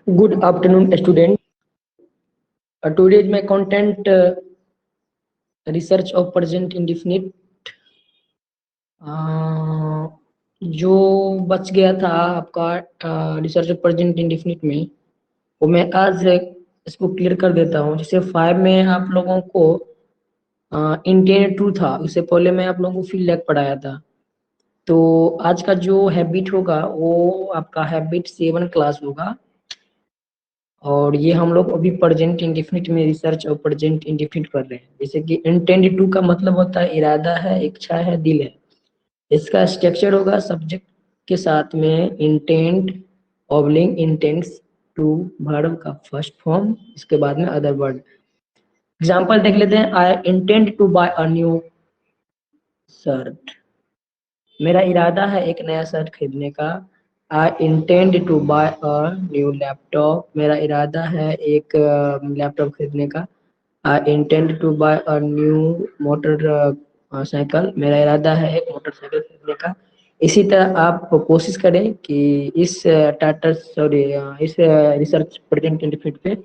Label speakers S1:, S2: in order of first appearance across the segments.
S1: Good afternoon, student. Today is my content research of present indefinite. जो बच गया था आपका रिसर्च ऑफ प्रेजेंट इंडेफिनिट में, वो मैं आज इसको क्लियर कर देता हूँ। जैसे 5 में आप लोगों को इंटेंड टू था, उससे पहले मैं आप लोगों को फील लैग पढ़ाया था। तो आज का जो हैबिट होगा वो आपका हैबिट 7 क्लास होगा, और ये हम लोग अभी प्रेजेंट इंडेफिनिट में रिसर्च और प्रेजेंट इंडेफिनिट कर रहे हैं। जैसे कि इंटेंड टू का मतलब होता है इरादा है, इच्छा है, दिल है। इसका स्ट्रक्चर होगा सब्जेक्ट के साथ में इंटेंड ऑब्लिंग इंटेंट्स टू वर्ब का फर्स्ट फॉर्म, इसके बाद में अदर वर्ड। एग्जांपल देख लेते हैं। I intend to buy a new shirt. मेरा इरादा है एक नया शर्ट खरीदने का। I intend to buy a new laptop. मेरा इरादा है एक लैपटॉप खरीदने का। I intend to buy a new motorcycle. मेरा इरादा है एक मोटरसाइकिल खरीदने का। इसी तरह आप कोशिश करें कि इस इस रिसर्च प्रेजेंट इंडेफिनिट पे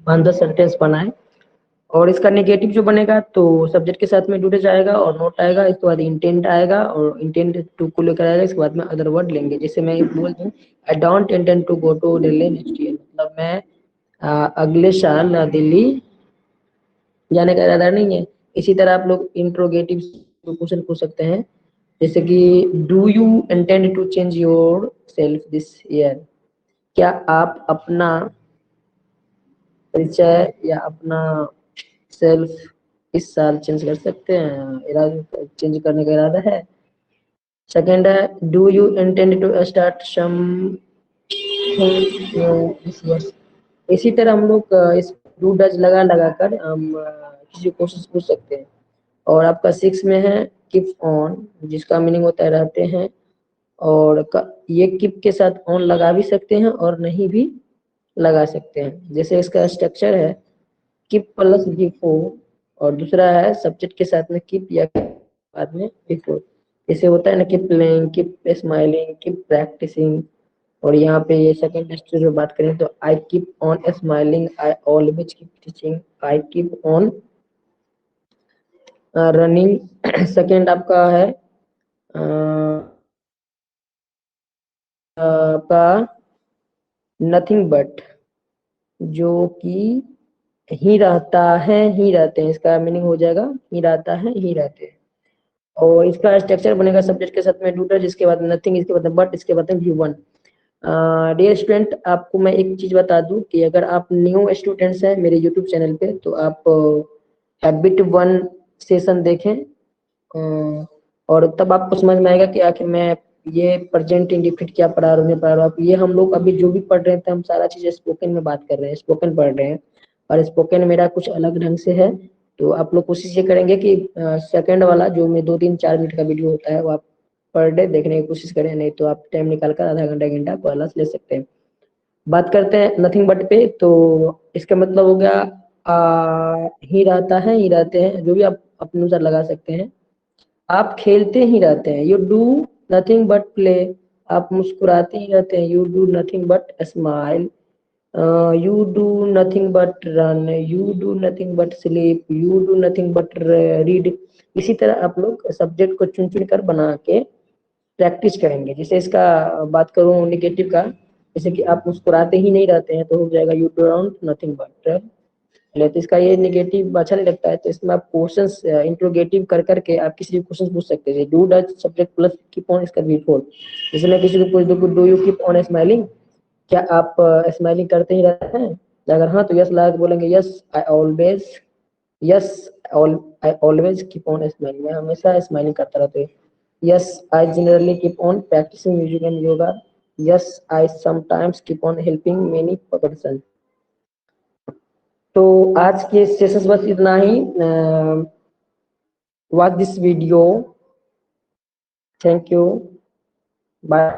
S1: 5-10 सेंटेंस बनाएं। और इसका नेगेटिव जो बनेगा तो सब्जेक्ट के साथ में जुड़े जाएगा और नोट आएगा, इसके बाद इंटेंट आएगा और इंटेंट टू को लेकर आएगा, इसके बाद में अदर वर्ड लेंगे। जैसे मैं बोल दूं I don't intend to go to Delhi next year, मतलब मैं अगले साल दिल्ली जाने का इरादा नहीं है। इसी तरह आप लोग इंट्रोगेटिव क्वेश्चन पूछ सकते हैं, जैसे कि do you intend to change yourself this year. क्या आप अपना परिचय या अपना सेल्फ इस साल चेंज कर सकते हैं, इरादा चेंज करने का इरादा है। सेकंड है do you intend to start some new this year. इसी तरह हम लोग इस डू डज लगा लगा कर हम किसी क्वेश्चन पूछ सकते हैं। और आपका 6 में है कीप ऑन, जिसका मीनिंग होता है रहते हैं। और ये कीप के साथ ऑन लगा भी सकते हैं और नहीं भी लगा सकते हैं। जैसे इसका स्ट्रक्चर है कीप प्लस बिफोर, और दूसरा है सब्जेक्ट के साथ में कीप या बाद में बिफोर। जैसे होता है ना keep playing, keep smiling, keep practising. और यहाँ पे ये सेकंड स्टेज में बात करें तो I keep on smiling, I always keep teaching, I keep on running. Second आपका है आपका नथिंग बट, जो कि ही रहता है, ही रहते हैं, इसका मीनिंग हो जाएगा ही रहता है, ही रहते हैं। और इसका स्ट्रक्चर बनेगा सब्जेक्ट के साथ में डूटर, जिसके बाद नथिंग, इसके बाद बट, इसके बाद व्यू वन। डियर स्टूडेंट, आपको मैं एक चीज बता दूं कि अगर आप न्यू स्टूडेंट्स हैं मेरे यूट्यूब चैनल पे तो आप हैबिट 1 सेशन देखें, और तब आपको समझ में आएगा कि आखिर मैं ये प्रेजेंट इंडेफिनिट क्या पढ़ा रहा हूँ, नहीं पढ़ा रहा हूँ। ये हम लोग अभी जो भी पढ़ रहे थे हम सारा चीज स्पोकन में बात कर रहे हैं, स्पोकन पढ़ रहे हैं, और स्पोकन मेरा कुछ अलग ढंग से है। तो आप लोग कोशिश ये करेंगे कि सेकंड वाला जो में 2-3-4 मिनट का वीडियो होता है वो आप पर डे देखने की कोशिश करें, नहीं तो आप टाइम निकाल कर आधा घंटा घंटा क्लास ले सकते हैं। बात करते हैं नथिंग बट पे, तो इसका मतलब हो गया ही रहता है, ही रहते हैं, जो भी आप अपने अनुसार लगा सकते हैं। आप खेलते ही रहते हैं, you do nothing but play. आप मुस्कुराते ही रहते हैं, you do nothing but smile. You do nothing but run, you do nothing but sleep, you do nothing but read. इसी तरह आप लोग सब्जेक्ट को चुन चुन कर बना के प्रैक्टिस करेंगे। जैसे इसका बात करूं नेगेटिव का, जैसे कि आप मुस्कुराते ही नहीं रहते हैं तो हो जाएगा यू डोंट नथिंग बट। तो इसका ये नेगेटिव अच्छा नहीं लगता है, तो इसमें आप क्वेश्चंस इंट्रोगेटिव कर करके आप किसी भी क्वेश्चन पूछ सकते हैं। Do does subject plus keep on, इसका बिफोर। जैसे मैं किसी को पूछ दूं do you keep on smiling, क्या आप स्माइलिंग करते ही रहते हैं। अगर हाँ तो यस लगा के बोलेंगे yes I always, yes I always keep on smiling, मैं हमेशा स्माइलिंग करता रहता हूँ। Yes I generally keep on practicing music and yoga, yes I sometimes keep on helping many person. तो आज के सेशन बस इतना ही। Watch this video, thank you, bye.